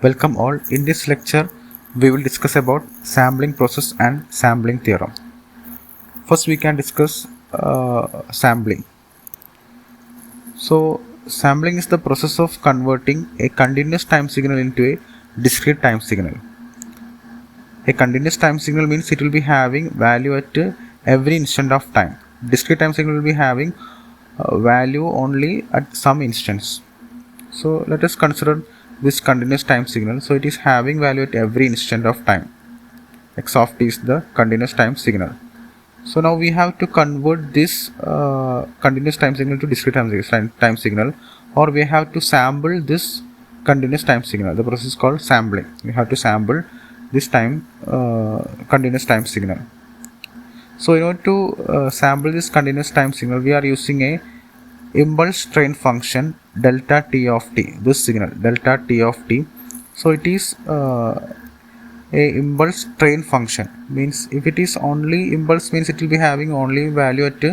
Welcome all. In this lecture, we will discuss about sampling process and sampling theorem. First, we can discuss sampling. So, sampling is the process of converting a continuous time signal into a discrete time signal. A continuous time signal means it will be having value at every instant of time. Discrete time signal will be having value only at some instance. So let us consider this continuous time signal. So it is having value at every instant of time. X of t is the continuous time signal. So now we have to convert this continuous time signal to discrete time signal, or we have to sample this continuous time signal. The process is called sampling. We have to sample this continuous time signal. So in order to sample this continuous time signal, we are using a impulse train function delta t of t. This signal delta t of t. So it is a impulse train function, means if it is only impulse means it will be having only value at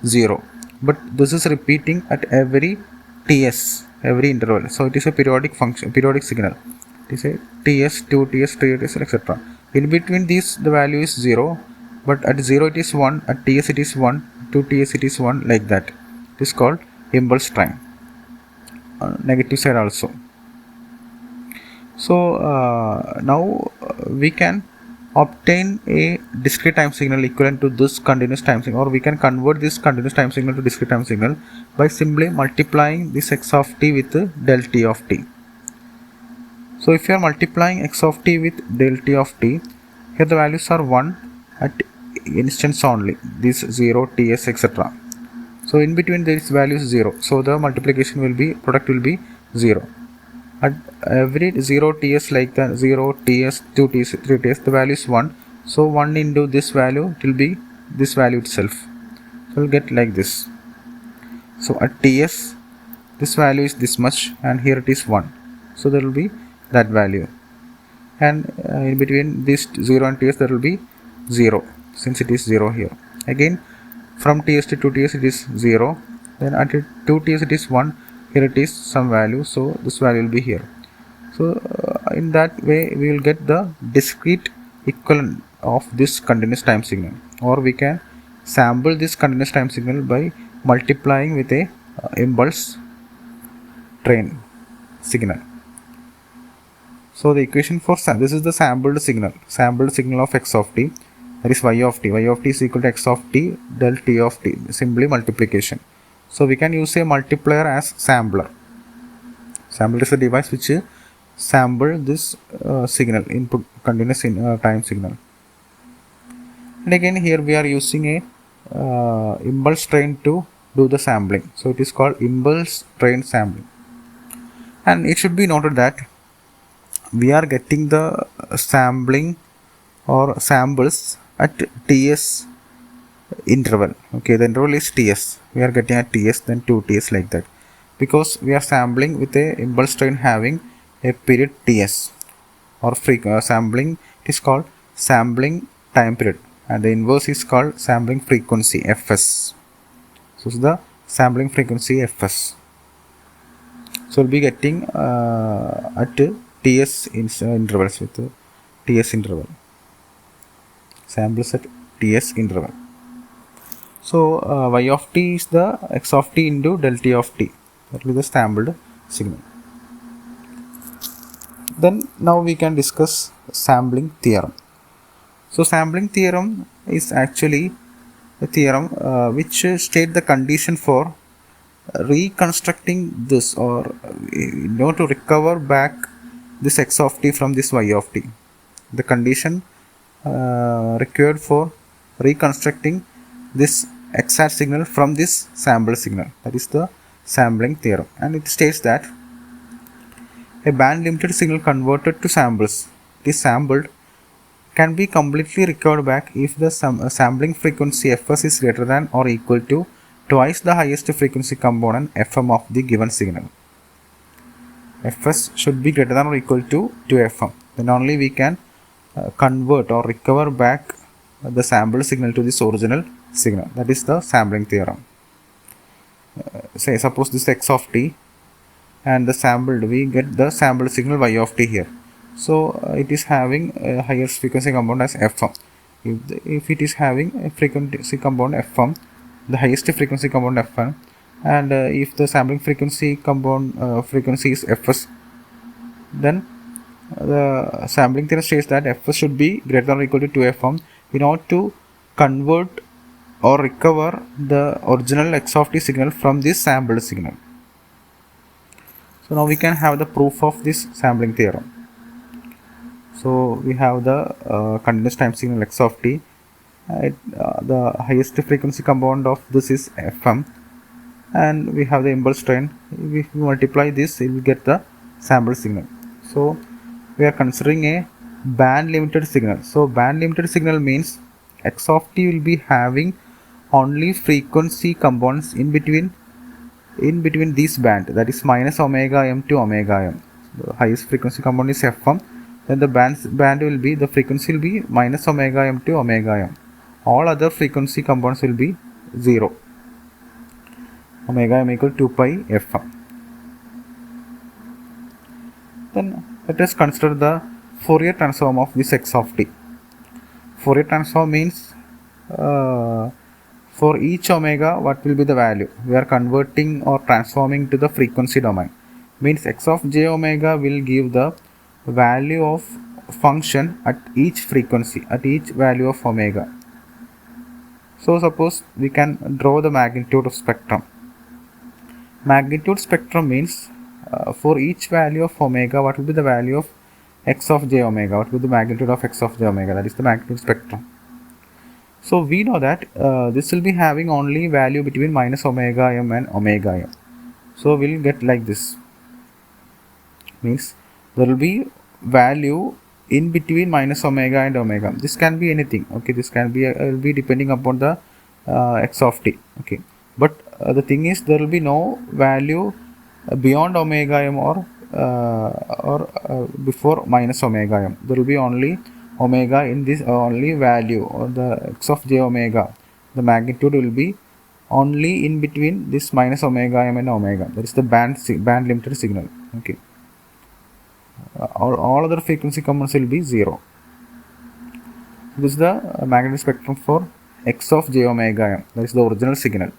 0, but this is repeating at every ts, every interval. So it is a periodic function, periodic signal. It is a ts, 2ts, 3ts, etc. In between these the value is 0, but at 0 it is 1, at ts it is 1, 2ts it is 1, like that. It is called impulse train. Negative side also. So now we can obtain a discrete time signal equivalent to this continuous time signal, or we can convert this continuous time signal to discrete time signal by simply multiplying this x of t with del t of t. So if you are multiplying x of t with del t of t, here the values are 1 at instance only, this 0, ts, etc. So in between this value is 0, so the multiplication will be, product will be 0. At every 0 ts, like the 0 ts, 2 ts, 3 ts, the value is 1. So 1 into this value, it will be this value itself. So we'll get like this. So at ts, this value is this much, and here it is 1. So there will be that value. And in between this 0 and ts, there will be 0, since it is 0 here. Again, from ts to 2ts it is 0. Then at 2ts it is 1. Here it is some value, so this value will be here. So in that way we will get the discrete equivalent of this continuous time signal, or we can sample this continuous time signal by multiplying with a impulse train signal. So the equation for this is the sampled signal of x of t, that is y of t. Y of t is equal to x of t del t of t, simply multiplication. So we can use a multiplier as sampler. Sampler is a device which sample this signal, input continuous time signal. And again here we are using a impulse train to do the sampling. So it is called impulse train sampling. And it should be noted that we are getting the sampling or samples at ts interval. Okay, the interval is ts. We are getting at ts, then 2ts, like that, because we are sampling with a impulse train having a period ts, or sampling is called sampling time period, and the inverse is called sampling frequency, fs. So this is the sampling frequency, fs. So we'll be getting at ts intervals with ts interval, samples at ts interval. So y of t is the x of t into del t of t. That will be the sampled signal. Then now we can discuss sampling theorem. So sampling theorem is actually a theorem which state the condition for reconstructing this, or in order to recover back this x of t from this y of t. The condition required for reconstructing this XR signal from this sample signal, that is the sampling theorem. And it states that a band limited signal converted to samples, it is sampled, can be completely recovered back if the sampling frequency fs is greater than or equal to twice the highest frequency component fm of the given signal. Fs should be greater than or equal to fm. Then only we can convert or recover back the sample signal to this original signal. That is the sampling theorem. Suppose this x of t, and the sampled, we get the sampled signal y of t here. So it is having a highest frequency component as Fm. If it is having a frequency component Fm, the highest frequency component Fn, and if the sampling frequency component frequency is Fs, then the sampling theorem states that Fs should be greater than or equal to 2Fm in order to convert or recover the original x of t signal from this sampled signal. So now we can have the proof of this sampling theorem. So we have the continuous time signal x of t. The highest frequency component of this is Fm, and we have the impulse train. If we multiply this, we will get the sample signal. So we are considering a band limited signal. So band limited signal means x of t will be having only frequency components in between this band, that is minus omega m to omega m. The highest frequency component is Fm, then the band will be, the frequency will be minus omega m to omega m. All other frequency components will be 0. Omega m equal to 2 pi Fm. Then let us consider the Fourier transform of this x of t. Fourier transform means for each omega, what will be the value? We are converting or transforming to the frequency domain. Means x of j omega will give the value of function at each frequency, at each value of omega. So suppose we can draw the magnitude of spectrum. Magnitude spectrum means for each value of omega, what will be the value of x of j omega? What will be the magnitude of x of j omega? That is the magnitude spectrum. So we know that this will be having only value between minus omega m and omega m. So we'll get like this. Means there will be value in between minus omega and omega. This can be anything. Okay, this can be will be depending upon the x of t. Okay, but the thing is, there will be no value beyond omega m or before minus omega m. There will be only omega in this only value, or the x of j omega, the magnitude will be only in between this minus omega m and omega. That is the band limited signal. Okay, all other frequency components will be 0. This is the magnetic spectrum for x of j omega m. That is the original signal.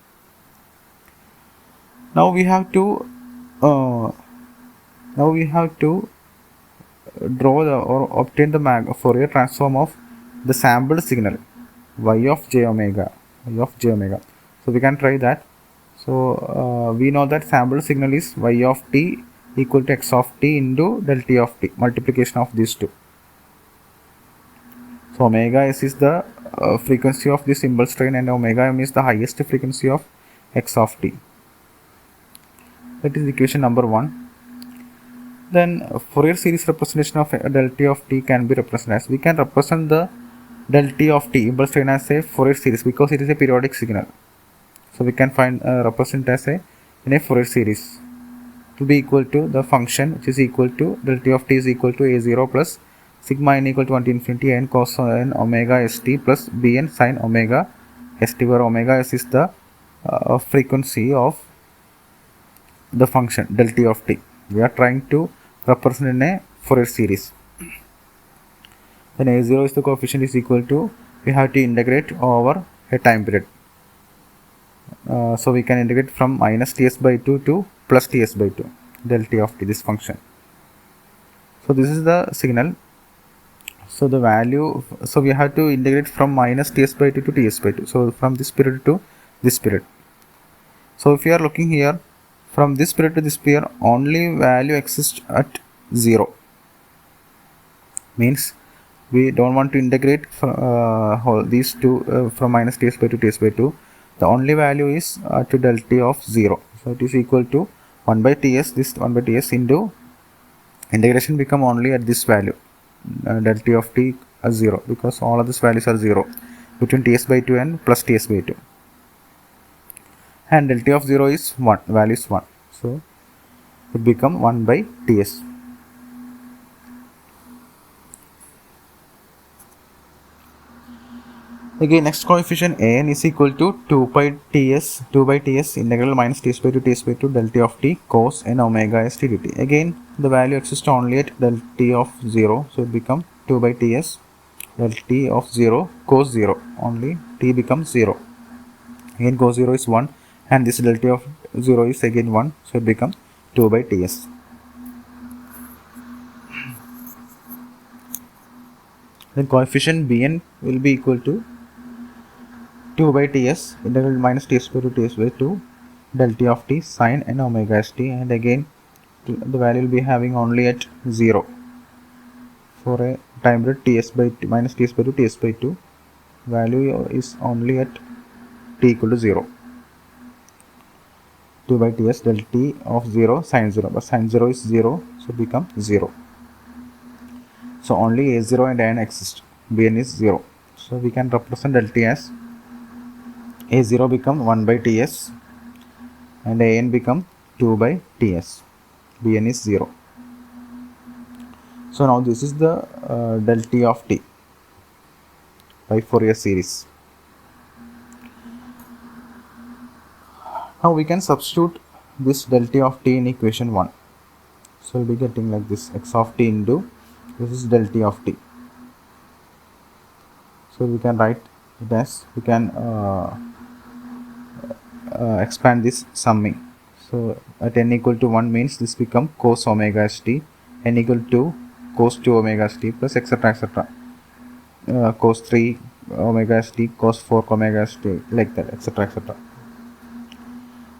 Now we have to draw or obtain the Fourier transform of the sampled signal y of j omega. So we can try that. So we know that sampled signal is y of t equal to x of t into del t of t, multiplication of these two. So omega s is the frequency of this impulse train, and omega m is the highest frequency of x of t. That is equation number 1. Then Fourier series representation of del t of t can be represented as, we can represent the del t of t impulse train as a Fourier series because it is a periodic signal. So we can find represent as in a Fourier series to be equal to the function, which is equal to del t of t is equal to a0 plus sigma n equal to 1 to infinity n cos n omega st plus bn sin omega st, where omega s is the frequency of the function del t of t. We are trying to represent in a Fourier series. Then a0 is the coefficient is equal to, we have to integrate over a time period. So we can integrate from minus ts by 2 to plus ts by 2 del t of t, this function. So this is the signal. So the value, so we have to integrate from minus ts by 2 to ts by 2. So from this period to this period. So if you are looking here, from this period to this period, only value exists at 0. Means we don't want to integrate these two from minus ts by 2 ts by 2. The only value is to del t of 0. So it is equal to 1 by ts, this 1 by ts into integration become only at this value, del t of t as 0, because all of these values are 0 between ts by 2 and plus ts by 2. And del t of 0 is 1, value is 1. So it become 1 by ts. Again, next coefficient an is equal to 2 by ts integral minus ts by 2 del t of t cos n omega st dt. Again, the value exists only at del t of 0, so it become 2 by ts del t of 0 cos 0, only t becomes 0. Again cos 0 is 1 and this del t of 0 is again 1, so it becomes 2 by ts. Then coefficient bn will be equal to 2 by ts integral minus ts by 2 ts by 2 del t of t sin n omega s t, and again the value will be having only at 0 for a time period ts by t minus ts by 2 ts by 2, value is only at t equal to 0. 2 by ts del t of 0 sin 0, but sin 0 is 0, so it become 0. So only a0 and an exist, bn is 0, so we can represent del t as a0 become 1 by ts and an become 2 by ts, bn is 0. So now this is the del t of t by Fourier series. Now we can substitute this del t of t in equation 1. So we'll be getting like this, x of t into this is del t of t. So we can write it as, we can expand this summing. So at n equal to 1 means this become cos omega s t, n equal to cos 2 omega s t plus etc etc, cos 3 omega s t, cos 4 omega s t, like that, etc etc.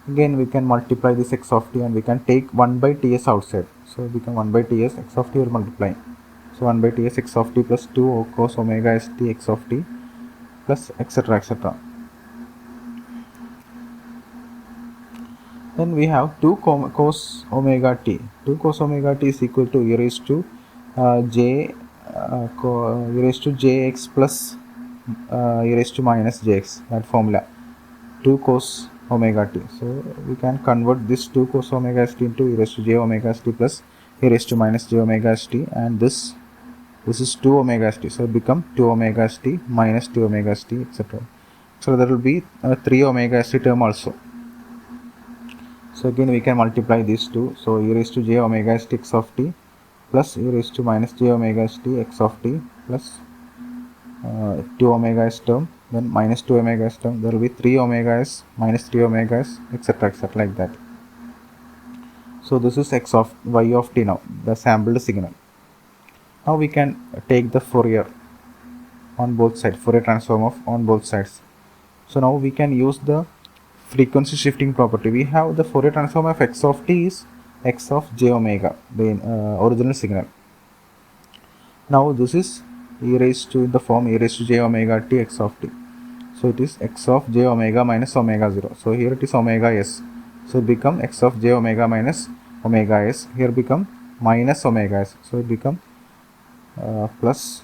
Again we can multiply this x of t and we can take 1 by ts outside, so it become 1 by ts x of t will multiply, so 1 by ts x of t plus 2 cos omega s t x of t plus etc etc. Then we have 2 cos omega t. 2 cos omega t is equal to e raised to e raised to jx plus e raised to minus jx, that formula 2 cos omega t. So we can convert this 2 cos omega st into e raised to j omega st plus e raised to minus j omega st, and this is 2 omega st, so it become 2 omega st minus 2 omega st, etc. So there will be 3 omega st term also. So again we can multiply these two, so e raised to j omega st x of t plus e raised to minus j omega st x of t plus 2 omega s term, then minus 2 omega s term, there will be 3 omega s minus 3 omega s, etc etc, like that. So this is x of y of t now, the sampled signal. Now we can take the Fourier on both sides, Fourier transform of on both sides. So now we can use the frequency shifting property. We have the Fourier transform of x of t is x of j omega, the original signal. Now this is e raised to in the form e raised to j omega t x of t. So it is x of j omega minus omega 0. So here it is omega s. So it become x of j omega minus omega s. Here become minus omega s. So it become plus.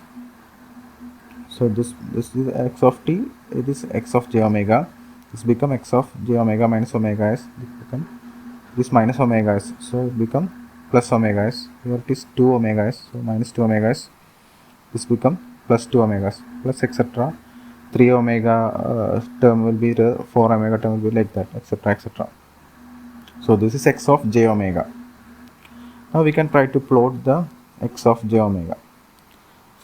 So this is x of t. It is x of j omega. This become x of j omega minus omega s. It become this minus omega s. So it become plus omega s. Here it is 2 omega s. So minus 2 omega s. This become plus 2 omegas plus etc. 3 omega term will be the 4 omega term will be like that, etc etc. So this is x of j omega. Now we can try to plot the x of j omega.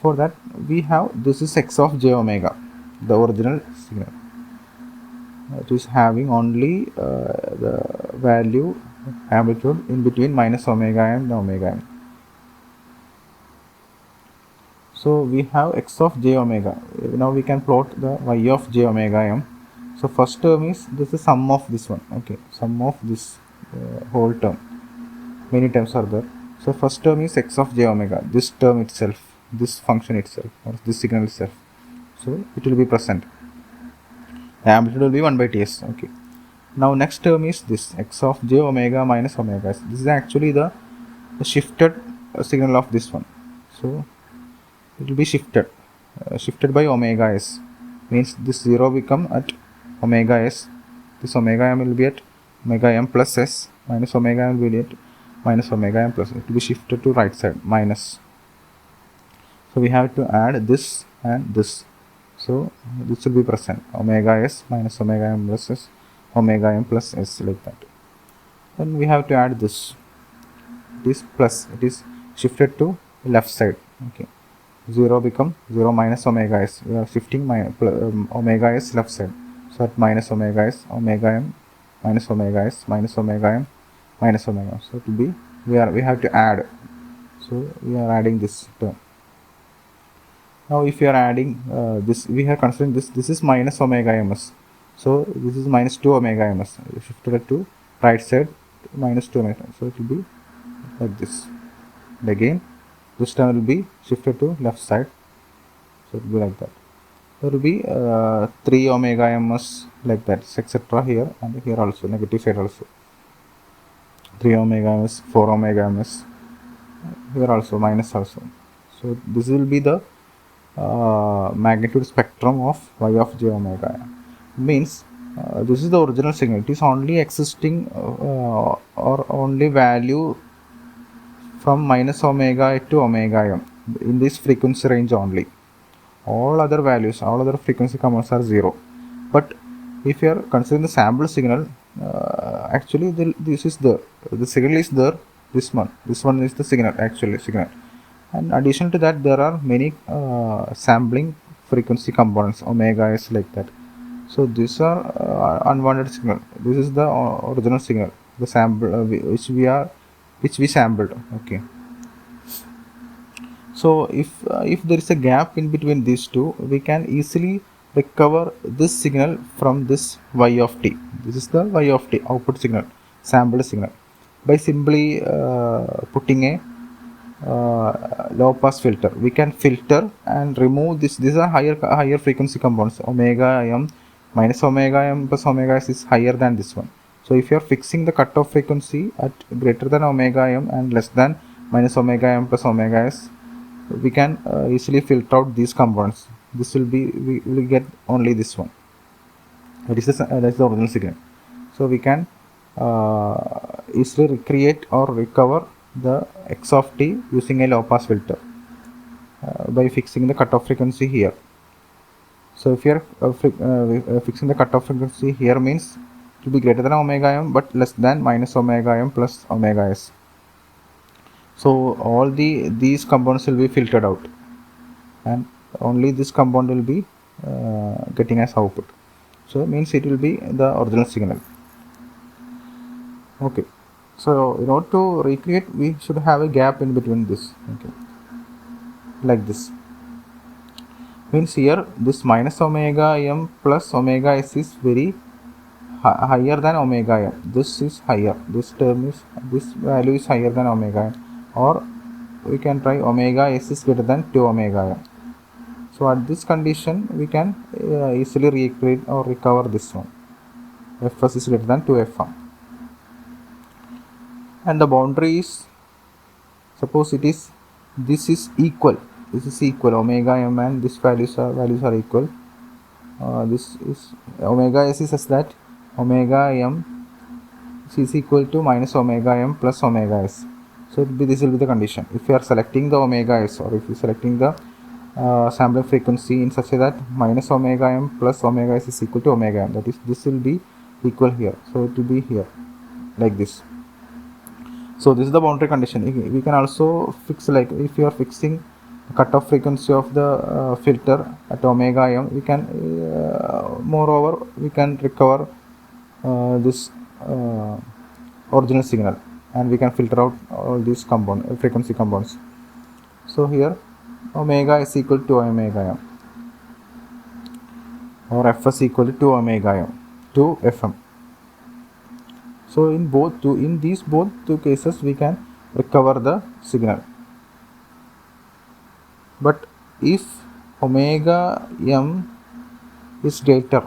For that we have, this is x of j omega, the original signal. It is having only the value amplitude in between minus omega and omega m. So we have x of j omega. Now we can plot the y of j omega m. So first term is, this is sum of this one, okay, sum of this whole term. Many terms are there. So first term is x of j omega, this term itself, this function itself, or this signal itself. So it will be present. The amplitude will be 1 by ts, okay. Now next term is this x of j omega minus omega s. This is actually the shifted signal of this one. So it will be shifted by omega s, means this 0 become at omega s, this omega m will be at omega m plus s, minus omega m will be at minus omega m plus s. It will be shifted to right side, minus. So we have to add this and this, so this will be present, omega s minus omega m plus s, omega m plus s, like that. Then we have to add this. it is plus, it is shifted to left side. Okay, 0 become 0 minus omega s, we are shifting omega s left side. So at minus omega s, omega m minus omega s minus omega m minus omega m. So it will be, we have to add, so we are adding this term. Now if you are adding this, we are considering this is minus omega ms, so this is minus 2 omega ms, shifted it to right side, minus 2 omega, so it will be like this. And again this term will be shifted to left side, so it will be like that. There will be 3 omega ms like that, etc. here, and here also negative side also 3 omega ms, 4 omega ms, here also minus also. So this will be the magnitude spectrum of y of j omega m. Means this is the original signal, it is only existing or only value from minus omega to omega m in this frequency range only. All other values, all other frequency components are 0. But if you are considering the sample signal, actually this is the signal is there, this one is the signal, actually signal. And addition to that, there are many sampling frequency components, omega s like that. So these are unwanted signal. This is the original signal, the sample which we sampled. Okay. So if there is a gap in between these two, we can easily recover this signal from this y of t. This is the y of t output signal, sampled signal, by simply putting a low pass filter. We can filter and remove this. These are higher frequency components. Omega m minus omega m plus omega s is higher than this one. So if you are fixing the cutoff frequency at greater than omega m and less than minus omega m plus omega s, we can easily filter out these components. This will be, we will get only this one. That is the original signal. So we can easily recreate or recover the x of t using a low pass filter by fixing the cutoff frequency here. So if you are fixing the cutoff frequency here, means it will be greater than omega m but less than minus omega m plus omega s. So all these components will be filtered out, and only this component will be getting as output. So it means it will be the original signal. Okay. So in order to recreate, we should have a gap in between this. Okay, like this. Means here this minus omega m plus omega s is very higher than omega m. This is higher. This term is, this value is higher than omega m. Or we can try omega s is greater than 2 omega m. So at this condition, we can easily recreate or recover this one. Fs is greater than 2fm. And the boundary is, suppose it is, this is equal, omega m and this values are equal. This is omega s is such that omega m is equal to minus omega m plus omega s. So this will be the condition. If you are selecting the omega s, or if you are selecting the sampling frequency in such a that minus omega m plus omega s is equal to omega m, that is, this will be equal here. So it will be here like this. So this is the boundary condition. We can also fix, like if you are fixing cutoff frequency of the filter at omega m, we can moreover we can recover this original signal, and we can filter out all these frequency components. So here omega is equal to omega m, or fs equal to 2 omega m to fm. So in these both two cases, we can recover the signal. But if omega m is greater,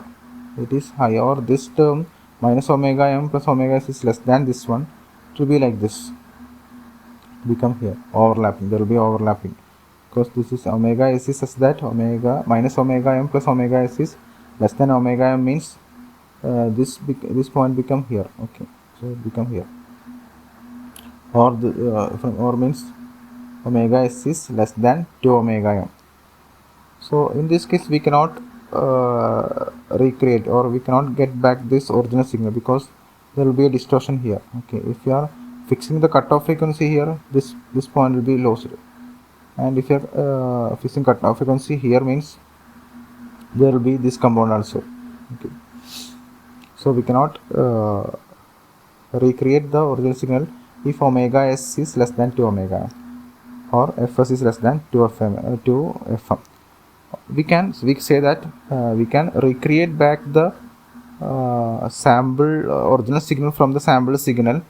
it is higher, or this term minus omega m plus omega s is less than this one, it will be like this. Become here overlapping. There will be overlapping because this is omega s is such that omega minus omega m plus omega s is less than omega m, means this point become here. Okay, so it become here, or or means omega s is less than 2 omega m. So in this case, we cannot recreate, or we cannot get back this original signal, because there will be a distortion here. Okay, if you are fixing the cutoff frequency here, this point will be lost. And if you're fixing cutoff frequency here, means there will be this component also. Okay. So we cannot recreate the original signal if omega s is less than 2 omega or fs is less than 2 fm. We say that we can recreate back the sample original signal from the sample signal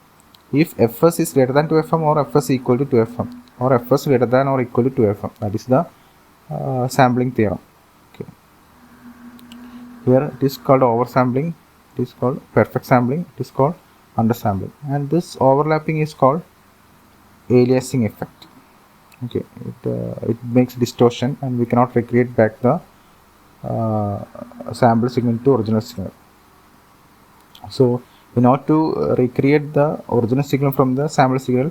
if fs is greater than 2 fm or fs equal to 2 fm or fs greater than or equal to 2 fm. That is the sampling theorem. Okay. Here it is called oversampling, it is called perfect sampling, it is called undersampling, and this overlapping is called aliasing effect. Okay, it makes distortion and we cannot recreate back the sample signal to original signal. So in order to recreate the original signal from the sample signal,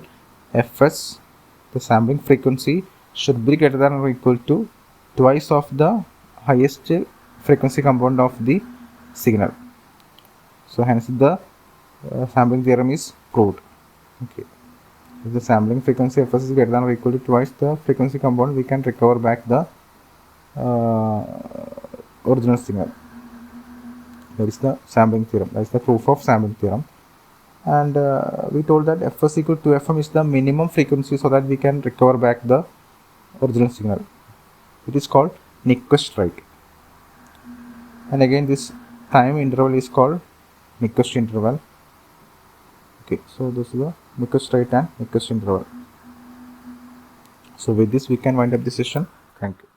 fs, the sampling frequency, should be greater than or equal to twice of the highest frequency component of the signal. So hence the sampling theorem is proved. Okay. If the sampling frequency fs is greater than or equal to twice the frequency component, we can recover back the original signal. That is the sampling theorem. That is the proof of sampling theorem. And we told that fs equal to fm is the minimum frequency so that we can recover back the original signal. It is called Nyquist rate. And again this time interval is called Nyquist interval. Okay, so this is the Nyquist rate and Nyquist interval. So with this we can wind up the session. Thank you.